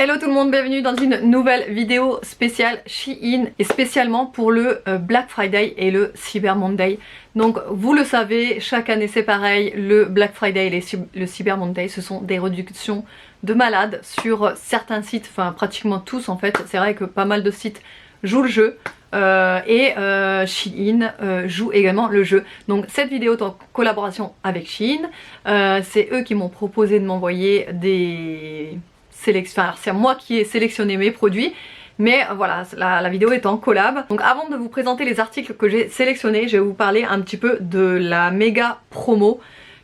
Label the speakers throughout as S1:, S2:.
S1: Hello tout le monde, bienvenue dans une nouvelle vidéo spéciale Shein et spécialement pour le Black Friday et le Cyber Monday. Donc vous le savez, chaque année c'est pareil, le Black Friday et le Cyber Monday ce sont des réductions de malades sur certains sites, enfin pratiquement tous en fait. C'est vrai que pas mal de sites jouent le jeu et Shein joue également le jeu. Donc cette vidéo est en collaboration avec Shein, c'est eux qui m'ont proposé de m'envoyer des... alors c'est moi qui ai sélectionné mes produits, mais voilà, la vidéo est en collab. Donc avant de vous présenter les articles que j'ai sélectionnés, je vais vous parler un petit peu de la méga promo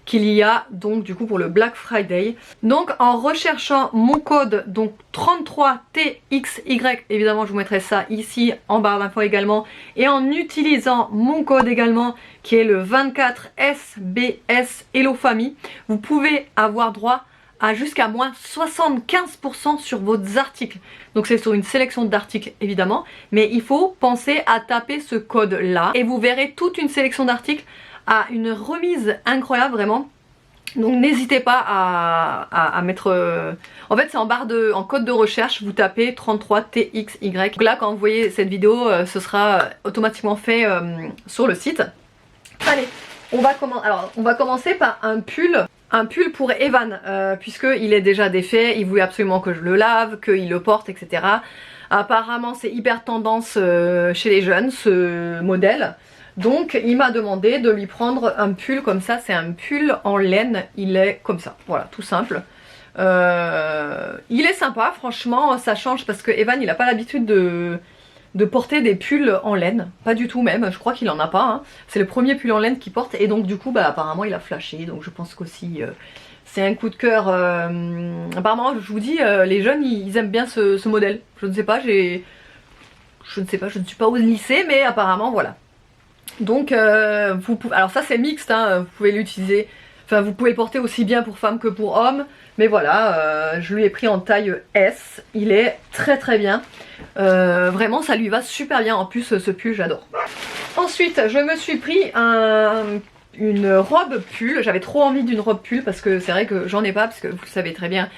S1: qu'il y a donc du coup pour le Black Friday. Donc en recherchant mon code donc 33TXY, évidemment je vous mettrai ça ici en barre d'infos également, et en utilisant mon code également qui est le 24SBS Hello Famille, vous pouvez avoir droit à jusqu'à moins 75% sur vos articles. Donc c'est sur une sélection d'articles évidemment, mais il faut penser à taper ce code là et vous verrez toute une sélection d'articles à une remise incroyable vraiment. Donc n'hésitez pas à mettre... En fait c'est en code de recherche, vous tapez 33TXY. Donc là quand vous voyez cette vidéo, ce sera automatiquement fait sur le site. Allez, on va commencer par un pull. Un pull pour Evan, puisqu'il est déjà défait, il voulait absolument que je le lave, qu'il le porte, etc. Apparemment c'est hyper tendance chez les jeunes ce modèle. Donc il m'a demandé de lui prendre un pull comme ça, c'est un pull en laine, il est comme ça, voilà, tout simple. Il est sympa, franchement, ça change parce que Evan il n'a pas l'habitude de porter des pulls en laine, pas du tout même, je crois qu'il en a pas, hein. C'est le premier pull en laine qu'il porte et donc du coup bah apparemment il a flashé, donc je pense qu'aussi c'est un coup de cœur. Apparemment je vous dis, les jeunes ils aiment bien ce modèle, je ne sais pas, je ne suis pas au lycée mais apparemment voilà. Donc vous pouvez, alors ça c'est mixte, hein, vous pouvez l'utiliser, enfin vous pouvez le porter aussi bien pour femmes que pour hommes, mais voilà, je lui ai pris en taille S, il est très très bien, vraiment ça lui va super bien, en plus ce pull j'adore. Ensuite je me suis pris une robe pull, j'avais trop envie d'une robe pull parce que c'est vrai que j'en ai pas, parce que vous le savez très bien,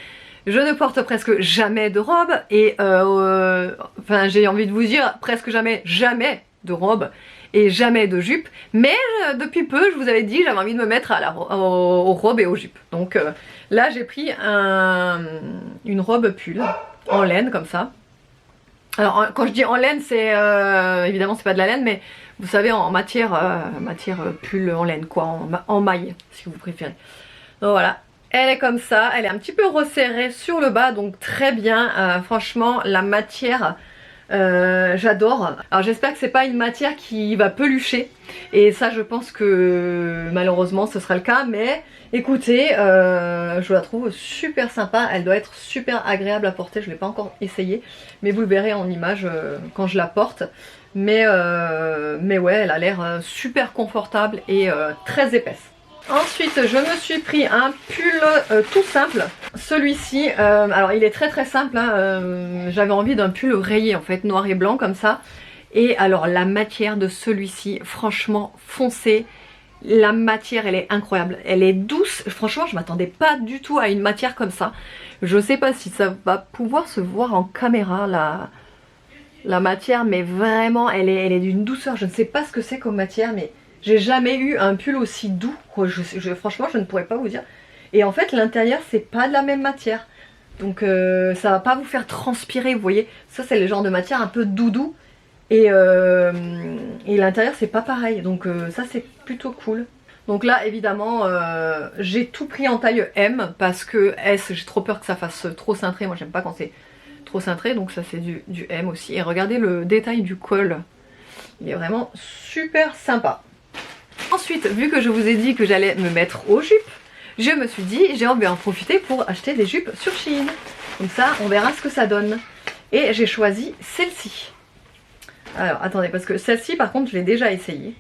S1: je ne porte presque jamais de robe et enfin j'ai envie de vous dire presque jamais de robe et jamais de jupe, mais depuis peu je vous avais dit j'avais envie de me mettre aux robes et aux jupes. Donc là j'ai pris une robe pull en laine comme ça. Alors quand je dis en laine c'est évidemment c'est pas de la laine, mais vous savez en matière pull en laine quoi, en maille si vous préférez. Donc voilà, elle est comme ça, elle est un petit peu resserrée sur le bas, donc très bien, franchement la matière j'adore. Alors j'espère que c'est pas une matière qui va pelucher, et ça je pense que malheureusement ce sera le cas, mais écoutez, je la trouve super sympa, elle doit être super agréable à porter, je l'ai pas encore essayé, mais vous le verrez en image quand je la porte. Mais ouais, elle a l'air super confortable et très épaisse. Ensuite je me suis pris un pull tout simple, celui-ci, alors il est très très simple, hein, j'avais envie d'un pull rayé en fait, noir et blanc comme ça, et alors la matière de celui-ci, franchement foncé, la matière elle est incroyable, elle est douce, franchement je m'attendais pas du tout à une matière comme ça, je sais pas si ça va pouvoir se voir en caméra la matière, mais vraiment elle est d'une douceur, je ne sais pas ce que c'est comme matière, mais j'ai jamais eu un pull aussi doux, franchement je ne pourrais pas vous dire. Et en fait l'intérieur c'est pas de la même matière, donc ça va pas vous faire transpirer, vous voyez. Ça c'est le genre de matière un peu doudou, et l'intérieur c'est pas pareil, donc ça c'est plutôt cool. Donc là évidemment j'ai tout pris en taille M, parce que S j'ai trop peur que ça fasse trop cintré, moi j'aime pas quand c'est trop cintré, donc ça c'est du M aussi. Et regardez le détail du col, il est vraiment super sympa. Ensuite, vu que je vous ai dit que j'allais me mettre aux jupes, je me suis dit j'ai envie d'en profiter pour acheter des jupes sur Shein. Comme ça, on verra ce que ça donne. Et j'ai choisi celle-ci. Alors, attendez, parce que celle-ci, par contre, je l'ai déjà essayée.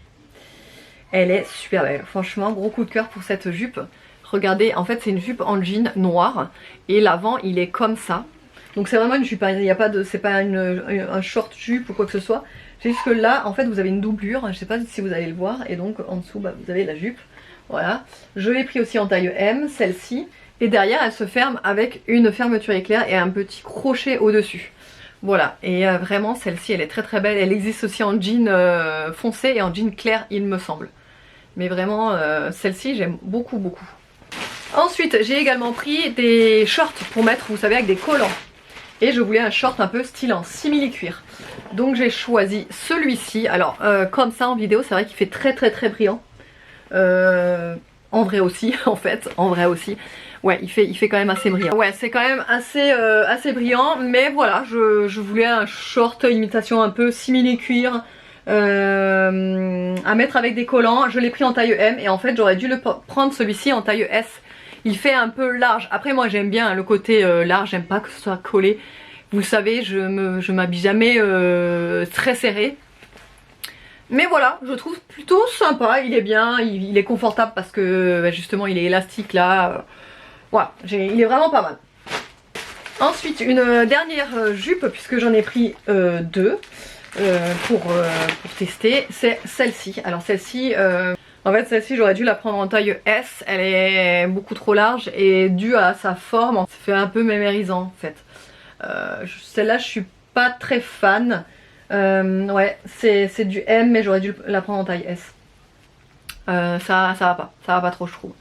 S1: Elle est super belle. Franchement, gros coup de cœur pour cette jupe. Regardez, en fait, c'est une jupe en jean noir. Et l'avant, il est comme ça. Donc c'est vraiment une jupe, il n'y a pas de, c'est pas un short jupe ou quoi que ce soit. C'est juste que là, en fait, vous avez une doublure, je sais pas si vous allez le voir, et donc en dessous, bah, vous avez la jupe. Voilà. Je l'ai pris aussi en taille M, celle-ci, Et derrière elle se ferme avec une fermeture éclair et un petit crochet au dessus. Voilà, et vraiment celle-ci elle est très très belle. Elle existe aussi en jean foncé et en jean clair il me semble. Mais vraiment celle-ci j'aime beaucoup beaucoup. Ensuite j'ai également pris des shorts pour mettre, vous savez, avec des collants. Et je voulais un short un peu style en simili-cuir. Donc j'ai choisi celui-ci. Alors comme ça en vidéo c'est vrai qu'il fait très très très brillant. En vrai aussi en fait, en vrai aussi. Ouais, il fait quand même assez brillant. Ouais, c'est quand même assez brillant. Mais voilà, je voulais un short imitation un peu simili-cuir. À mettre avec des collants. Je l'ai pris en taille M. Et en fait j'aurais dû le prendre celui-ci en taille S. Il fait un peu large. Après moi j'aime bien le côté large. J'aime pas que ce soit collé. Vous savez, je m'habille jamais très serré. Mais voilà, je trouve plutôt sympa, il est bien, il est confortable parce que bah, justement il est élastique là. Voilà, il est vraiment pas mal. Ensuite, une dernière jupe, puisque j'en ai pris deux pour tester, c'est celle-ci. Alors celle-ci, en fait celle-ci j'aurais dû la prendre en taille S, elle est beaucoup trop large et due à sa forme, ça fait un peu mémérisant en fait. Celle-là je suis pas très fan. Ouais, c'est du M mais j'aurais dû la prendre en taille S. Ça va pas trop je trouve.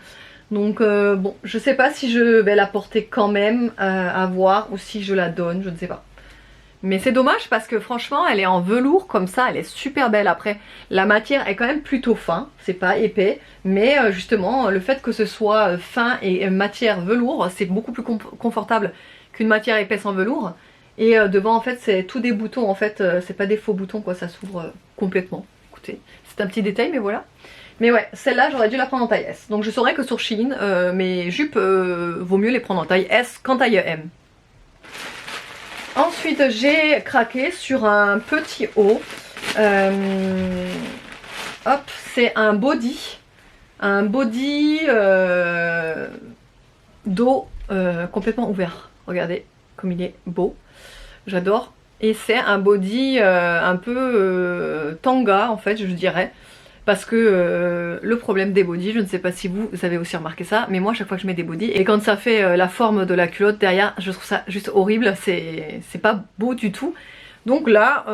S1: Donc bon, je sais pas si je vais la porter quand même à voir ou si je la donne, je ne sais pas. Mais c'est dommage parce que franchement elle est en velours comme ça, elle est super belle. Après la matière est quand même plutôt fin, c'est pas épais. Mais justement le fait que ce soit fin et matière velours, c'est beaucoup plus confortable qu'une matière épaisse en velours. Et devant en fait c'est tous des boutons en fait, c'est pas des faux boutons quoi, ça s'ouvre complètement. Écoutez, c'est un petit détail mais voilà. Mais ouais, celle-là j'aurais dû la prendre en taille S. Donc je saurais que sur Shein, mes jupes vaut mieux les prendre en taille S qu'en taille M. Ensuite j'ai craqué sur un petit haut. Hop, c'est un body. Un body dos complètement ouvert. Regardez comme il est beau. J'adore. Et c'est un body un peu tanga en fait je dirais. Parce que le problème des bodys, je ne sais pas si vous avez aussi remarqué ça, mais moi chaque fois que je mets des bodys, et quand ça fait la forme de la culotte derrière, je trouve ça juste horrible, c'est pas beau du tout. Donc là,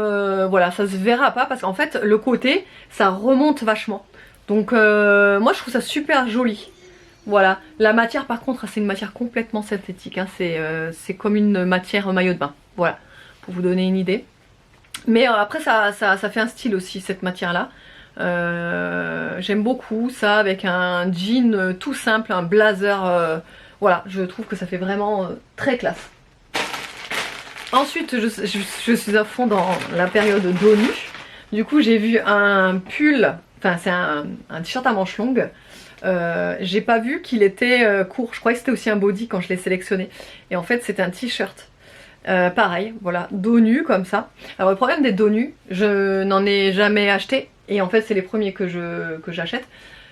S1: voilà, ça se verra pas parce qu'en fait le côté, ça remonte vachement. Donc moi je trouve ça super joli. Voilà, la matière par contre c'est une matière complètement synthétique, hein. C'est comme une matière maillot de bain, voilà, pour vous donner une idée. Mais après ça fait un style aussi cette matière là. J'aime beaucoup ça avec un jean tout simple, un blazer, voilà, je trouve que ça fait vraiment très classe. Ensuite je suis à fond dans la période dos nu. Du coup j'ai vu un pull, enfin c'est un t-shirt à manches longues. J'ai pas vu qu'il était court, je croyais que c'était aussi un body quand je l'ai sélectionné. Et en fait c'est un t-shirt. Pareil, voilà, dos nu comme ça. Alors le problème des dos nus, je n'en ai jamais acheté. Et en fait c'est les premiers que j'achète.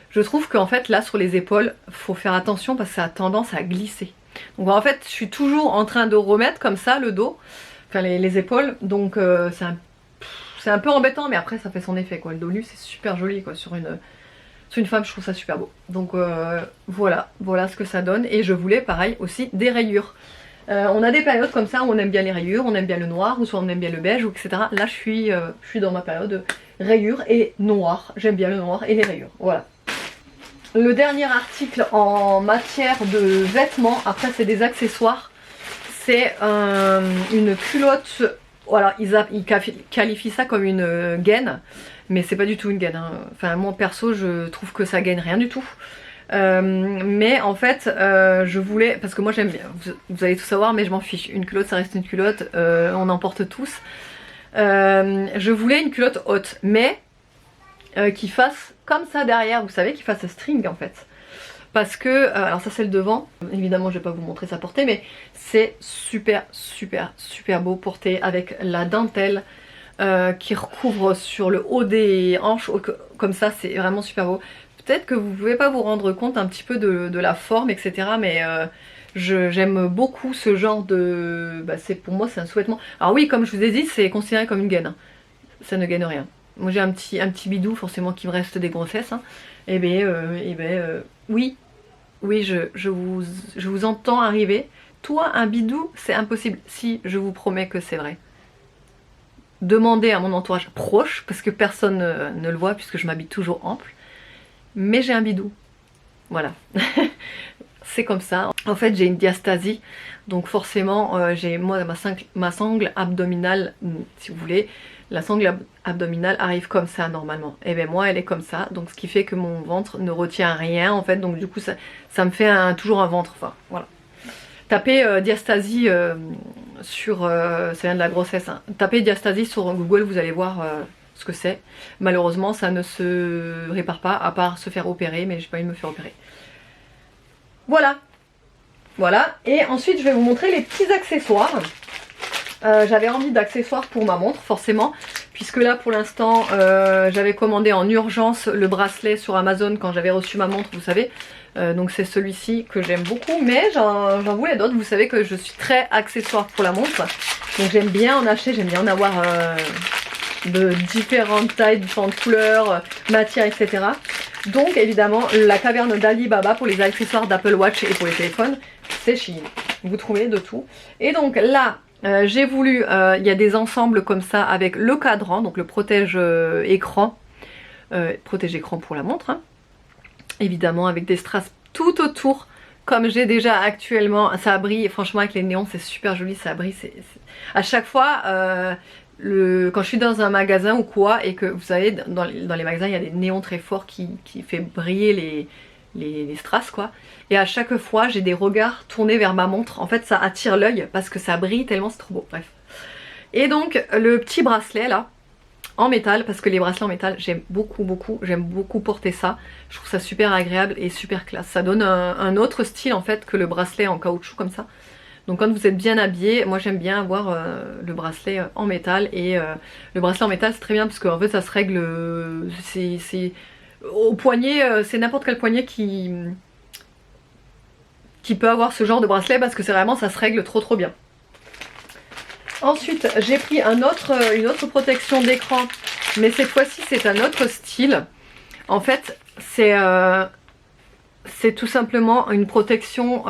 S1: Je trouve qu'en fait là sur les épaules faut faire attention parce que ça a tendance à glisser. Donc en fait je suis toujours en train de remettre comme ça le dos, enfin les épaules. Donc c'est un peu embêtant mais après ça fait son effet quoi. Le dos nu c'est super joli quoi sur une femme, je trouve ça super beau. Donc voilà ce que ça donne. Et je voulais pareil aussi des rayures. On a des périodes comme ça où on aime bien les rayures, on aime bien le noir, ou soit on aime bien le beige, ou etc. Là je suis dans ma période rayures et noir. J'aime bien le noir et les rayures. Voilà. Le dernier article en matière de vêtements, après c'est des accessoires, c'est une culotte. Voilà, ils qualifient ça comme une gaine, mais c'est pas du tout une gaine, hein. Enfin moi perso je trouve que ça gagne rien du tout. Mais en fait je voulais, parce que moi j'aime bien, vous allez tout savoir mais je m'en fiche, une culotte ça reste une culotte, on en porte tous. Je voulais une culotte haute mais qui fasse comme ça derrière, vous savez, qui fasse string en fait. Parce que, alors ça c'est le devant, évidemment je vais pas vous montrer sa portée mais c'est super beau porté avec la dentelle qui recouvre sur le haut des hanches, comme ça c'est vraiment super beau. Peut-être que vous pouvez pas vous rendre compte un petit peu de la forme etc. Mais j'aime beaucoup ce genre de... Bah, pour moi c'est un sous-vêtement. Alors oui comme je vous ai dit c'est considéré comme une gaine, hein. Ça ne gagne rien. Moi j'ai un petit bidou forcément qui me reste des grossesses, hein. Et oui Oui, je vous entends arriver. Toi, un bidou, c'est impossible. Si, je vous promets que c'est vrai. Demandez à mon entourage proche, parce que personne ne le voit puisque je m'habille toujours ample. Mais j'ai un bidou. Voilà. C'est comme ça. En fait, j'ai une diastasie. Donc forcément, j'ai moi ma sangle abdominale, si vous voulez. La sangle abdominale arrive comme ça normalement. Et bien moi, elle est comme ça. Donc ce qui fait que mon ventre ne retient rien en fait. Donc du coup, ça me fait toujours un ventre. Enfin, voilà. Tapez diastasie sur... ça vient de la grossesse. Hein. Tapez diastasie sur Google, vous allez voir ce que c'est. Malheureusement, ça ne se répare pas, à part se faire opérer, mais j'ai pas envie de me faire opérer. Voilà. Voilà. Et ensuite, je vais vous montrer les petits accessoires. J'avais envie d'accessoires pour ma montre, forcément. Puisque là, pour l'instant, j'avais commandé en urgence le bracelet sur Amazon quand j'avais reçu ma montre, vous savez. Donc c'est celui-ci que j'aime beaucoup, mais j'en voulais d'autres. Vous savez que je suis très accessoire pour la montre, donc j'aime bien en acheter, j'aime bien en avoir de différentes tailles, différentes couleurs, matières, etc. Donc évidemment la caverne d'Ali Baba pour les accessoires d'Apple Watch et pour les téléphones, c'est Shein. Vous trouvez de tout. Et donc là j'ai voulu, il y a des ensembles comme ça avec le cadran, donc le protège écran, protège écran pour la montre, hein. Évidemment avec des strass tout autour comme j'ai déjà actuellement. Ça brille, franchement avec les néons c'est super joli, ça brille. À chaque fois quand je suis dans un magasin ou quoi et que vous savez dans les magasins il y a des néons très forts qui fait briller les strass quoi. Et à chaque fois j'ai des regards tournés vers ma montre. En fait ça attire l'œil parce que ça brille tellement, c'est trop beau. Bref. Et donc le petit bracelet là en métal, parce que les bracelets en métal j'aime beaucoup porter ça. Je trouve ça super agréable et super classe. Ça donne un autre style en fait que le bracelet en caoutchouc comme ça. Donc quand vous êtes bien habillé, moi j'aime bien avoir le bracelet en métal. Et le bracelet en métal c'est très bien parce qu'en fait ça se règle, c'est au poignet, c'est n'importe quel poignet qui peut avoir ce genre de bracelet parce que c'est vraiment, ça se règle trop bien. Ensuite, j'ai pris une autre protection d'écran, mais cette fois-ci c'est un autre style. En fait, c'est tout simplement une protection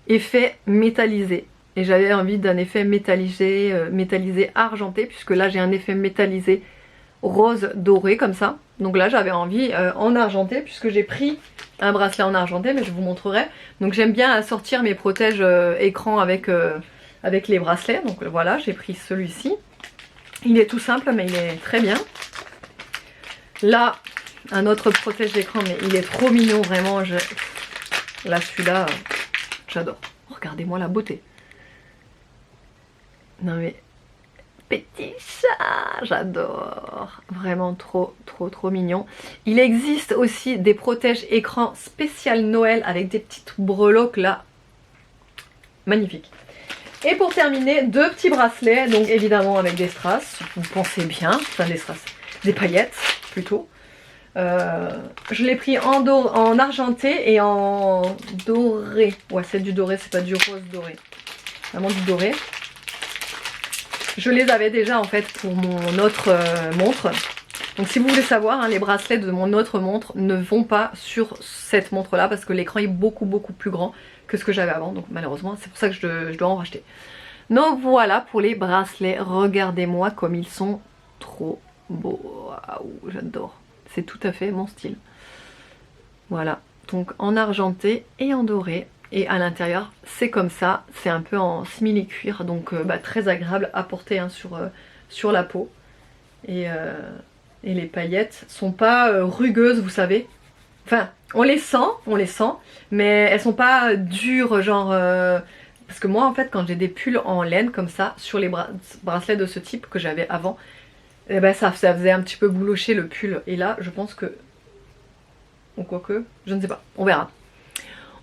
S1: effet métallisé. Et j'avais envie d'un effet métallisé argenté, puisque là j'ai un effet métallisé rose doré comme ça. Donc là j'avais envie en argenté, puisque j'ai pris un bracelet en argenté, mais je vous montrerai. Donc j'aime bien assortir mes protèges écran avec les bracelets. Donc voilà, j'ai pris celui-ci. Il est tout simple mais il est très bien. Là, un autre protège d'écran, mais il est trop mignon vraiment. Là celui-là, j'adore. Regardez-moi la beauté. Non mais, petit chat, j'adore. Vraiment trop mignon. Il existe aussi des protèges écran spécial Noël avec des petites breloques là. Magnifique. Et pour terminer, deux petits bracelets, donc évidemment avec des strass, vous pensez bien, enfin des strass, des paillettes plutôt. Je l'ai pris en argenté et en doré. Ouais, c'est du doré, c'est pas du rose doré. Vraiment du doré. Je les avais déjà en fait pour mon autre montre. Donc si vous voulez savoir, hein, les bracelets de mon autre montre ne vont pas sur cette montre là parce que l'écran est beaucoup plus grand que ce que j'avais avant. Donc malheureusement c'est pour ça que je dois en racheter. Donc voilà pour les bracelets. Regardez-moi comme ils sont trop beaux. Waouh, j'adore. C'est tout à fait mon style. Voilà, donc en argenté et en doré. Et à l'intérieur c'est comme ça, c'est un peu en simili cuir, donc très agréable à porter hein, sur la peau. Et les paillettes sont pas rugueuses, vous savez. Enfin, on les sent, mais elles sont pas dures, genre... parce que moi en fait quand j'ai des pulls en laine comme ça, sur les bracelets de ce type que j'avais avant, eh ben, ça faisait un petit peu boulocher le pull. Et là je pense que... ou quoique, je ne sais pas, on verra.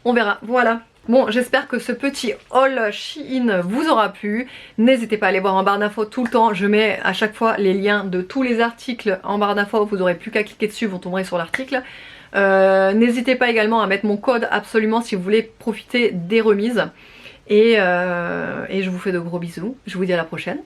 S1: On verra, voilà. Bon, j'espère que ce petit haul Shein vous aura plu. N'hésitez pas à aller voir en barre d'infos tout le temps. Je mets à chaque fois les liens de tous les articles en barre d'infos. Vous n'aurez plus qu'à cliquer dessus, vous tomberez sur l'article. N'hésitez pas également à mettre mon code absolument si vous voulez profiter des remises. Et je vous fais de gros bisous. Je vous dis à la prochaine.